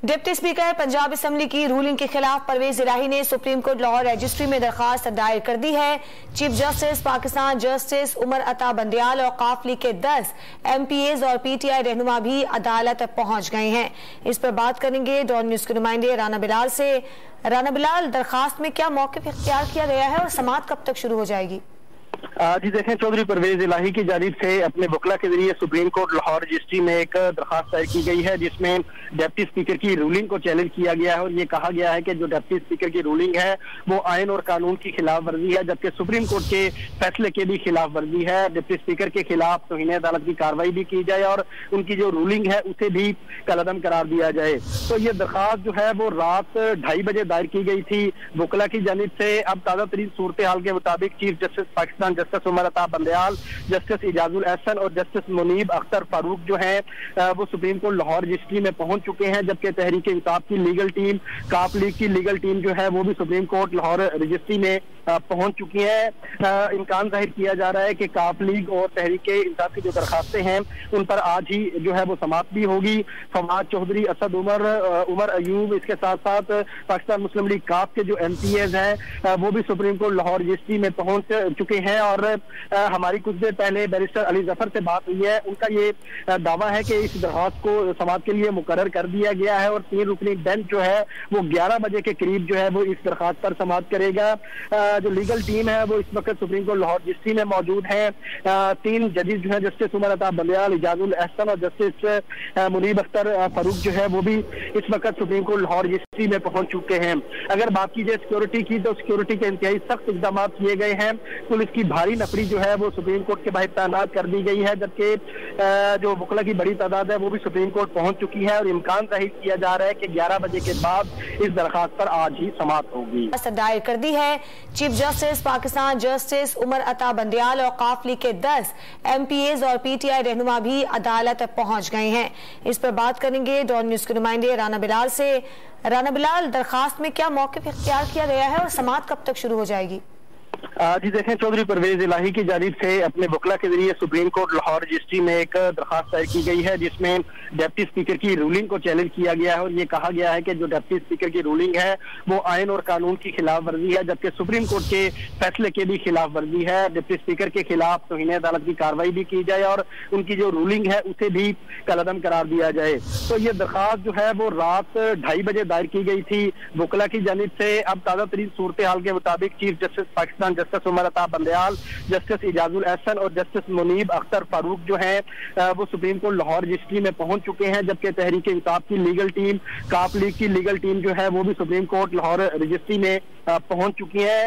Deputy speaker Punjab assembly की ruling के खिलाफ परवेज इलाही ने सुप्रीम कोर्ट लाहौर रजिस्ट्री में दरखास्त दायर कर दी है। Chief justice Pakistan justice Umar Ata Bandial और काफ लीग के 10 MPAs और PTI रहनुमा भी अदालत पहुंच गए हैं। इस पर बात करेंगे डॉन न्यूज के नुमाइंदे राना बिलाल से। राना बिलाल, दरखास्त में क्या मौक़िफ़ इख्तियार किया गया है और समाअत कब तक शुरू हो जाएगी? जी देखें, चौधरी परवेज इलाही की जानिब से अपने वकला के जरिए सुप्रीम कोर्ट लाहौर रजिस्ट्री में एक दरखास्त दायर की गई है, जिसमें डिप्टी स्पीकर की रूलिंग को चैलेंज किया गया है और ये कहा गया है कि जो डिप्टी स्पीकर की रूलिंग है वो आइन और कानून की खिलाफ वर्जी है, जबकि सुप्रीम कोर्ट के फैसले के भी खिलाफ वर्जी है। डिप्टी स्पीकर के खिलाफ तौहीन अदालत की कार्रवाई भी की जाए और उनकी जो रूलिंग है उसे भी कलअदम करार दिया जाए। तो ये दरखास्त जो है वो रात 2:30 बजे दायर की गई थी वकला की जानिब से। अब ताज़ा तरीन सूरत हाल के मुताबिक chief justice Pakistan justice Umar Ata Bandial, justice Ijajul Ehsan और जस्टिस मुनीब अख्तर फारूक जो हैं वो सुप्रीम कोर्ट लाहौर रजिस्ट्री में पहुंच चुके हैं, जबकि तहरीक इंसाफ की लीगल टीम, काफ लीग की लीगल टीम जो है वो भी सुप्रीम कोर्ट लाहौर रजिस्ट्री में पहुंच चुकी है। इम्कान जाहिर किया जा रहा है कि काफ लीग और तहरीक इंसाफ की जो दरखास्तें हैं उन पर आज ही जो है वो समाप्त भी होगी। फवाद चौधरी, असद उमर अयूब, इसके साथ साथ पाकिस्तान मुस्लिम लीग काफ के जो MPAs हैं वो भी सुप्रीम कोर्ट लाहौर रजिस्ट्री में पहुंच चुके हैं। और हमारी कुछ देर पहले बैरिस्टर अली जफर से बात हुई है, उनका ये दावा है कि इस दरखास्त को समाअत के लिए मुकर्रर कर दिया गया है और 3 रुकनी बेंच जो है वो 11 बजे के करीब जो है वो इस दरखास्त पर समाअत करेगा। जो लीगल टीम है वो इस वक्त सुप्रीम कोर्ट लाहौर रजिस्ट्री में मौजूद है। 3 जजेस जो है जस्टिस उमर अता बंदयाल, इजाजुल एहसन और जस्टिस मुनीब अख्तर फारूक जो है वो भी इस वक्त सुप्रीम कोर्ट लाहौर रजिस्ट्री में पहुंच चुके हैं। अगर बात की जाए सिक्योरिटी की, तो सिक्योरिटी के इंतहाई सख्त इक़दाम किए गए हैं। पुलिस की भारी नफरी जो है वो सुप्रीम कोर्ट के बाहर तैनात कर दी गई है, जबकि जो वकला की बड़ी तादाद है वो भी सुप्रीम कोर्ट पहुंच चुकी है और इम्कान जाहिर किया जा रहा है कि 11 बजे के बाद इस दरखास्त पर आज ही समाअत होगी। दायर कर दी है। Chief justice Pakistan justice Umar Ata Bandial और काफ लीग के 10 MPAs और PTI रहनुमा भी अदालत पहुंच गए हैं। इस पर बात करेंगे डॉन न्यूज के नुमाइंदे राना बिलाल से। राना बिलाल, दरखास्त में क्या मौक़िफ़ इख्तियार किया गया है और समाअत कब तक शुरू हो जाएगी? जी देखें, चौधरी परवेज इलाही की जानिब से अपने वकला के जरिए सुप्रीम कोर्ट लाहौर रजिस्ट्री में एक दरखास्त दायर की गई है, जिसमें डिप्टी स्पीकर की रूलिंग को चैलेंज किया गया है और ये कहा गया है कि जो डिप्टी स्पीकर की रूलिंग है वो आइन और कानून की खिलाफ वर्जी है, जबकि सुप्रीम कोर्ट के फैसले के भी खिलाफ वर्जी है। डिप्टी स्पीकर के खिलाफ तौहीन अदालत की कार्रवाई भी की जाए और उनकी जो रूलिंग है उसे भी कलअदम करार दिया जाए। तो ये दरखास्त जो है वो रात 2:30 बजे दायर की गई थी वकला की जानिब से। अब ताज़ा तरीन सूरत हाल के मुताबिक chief justice Pakistan justice Umar Ata Bandial, justice Ijajul Ehsan और जस्टिस मुनीब अख्तर फारूक जो हैं वो सुप्रीम कोर्ट लाहौर रजिस्ट्री में पहुंच चुके हैं, जबकि तहरीक इंसाफ की लीगल टीम, काफ लीग की लीगल टीम जो है वो भी सुप्रीम कोर्ट लाहौर रजिस्ट्री में पहुंच चुकी है।